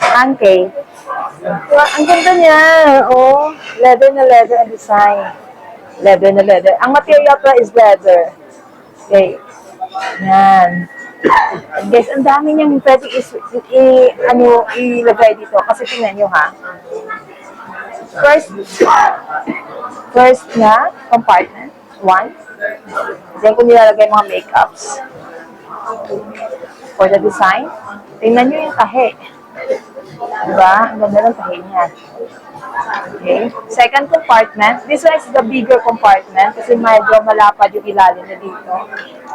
Pancake. Wow, ang ganda niya. Oh, leather na leather ang design. Leather na leather. Ang material pa is leather. Okay. Yan. Guys, ang dami niyang pwede ilagay dito. Kasi tingnan nyo ha. First na compartment. One. Diyan ko nilalagay mga makeups. For the design. Tingnan nyo yung tahe. Diba? Ang ganda ng tahe niya. Okay. Second compartment. This one is the bigger compartment kasi medyo malapad yung ilalim na dito.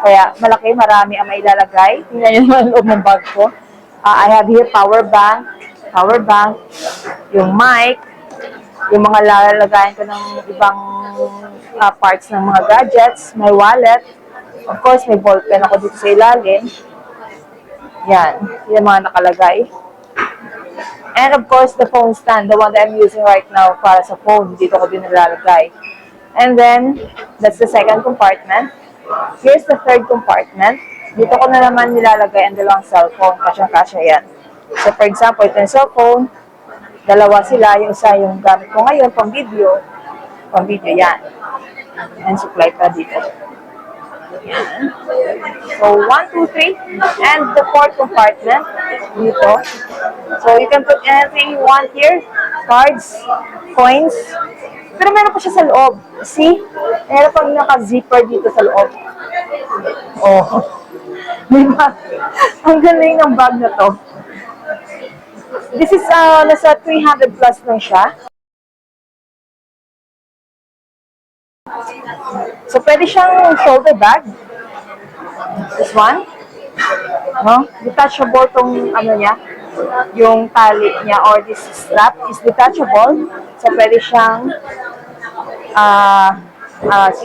Kaya malaki, marami ang mailalagay. Tingnan nyo naman loob ng bag ko. I have here power bank, yung mic, yung mga lalagayan ko ng ibang parts ng mga gadgets, my wallet. Of course, may ballpen ako dito sa ilalim. Yan. Yung mga nakalagay. And of course, the phone stand, the one that I'm using right now para sa phone. Dito ko din nilalagay. And then, that's the second compartment. Here's the third compartment. Dito ko na naman nilalagay ang dalawang cellphone. Kasyang-kasya yan. So, for example, ito yung cellphone. Dalawa sila. Yung isa yung gamit ko ngayon, pang video. Pang video, yan. And supply pa dito. Yan. So, 1, 2, 3. And the fourth compartment, dito. So, you can put anything you want here. Cards, coins. Pero meron pa siya sa loob. See? Meron pang naka-zipper dito sa loob. Oh. Diba? Ang galing ng bag na to. This is, nasa 300 plus lang siya. So, pwede siyang shoulder bag. This one. No? Detachable tong ano niya. Yung tali niya or this strap is detachable. So, pwede siyang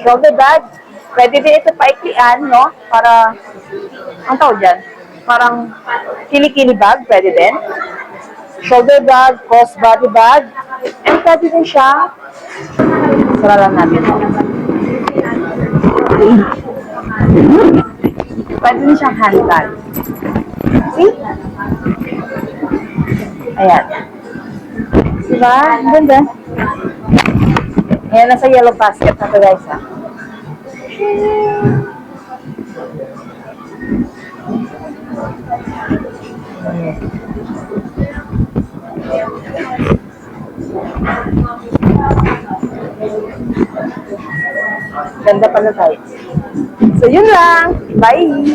shoulder bag. Pwede din ito paiklian, no? Para, ang tawag dyan? Parang kilikili bag, pwede din. Shoulder bag, crossbody bag. And pwede din siya, sara lang natin. Pwede din siyang hand bag. See? Ayan. Diba? Ang ganda. Ayan, nasa yellow basket na ito guys, ha? Ganda pala tayo. So, yun lang. Bye!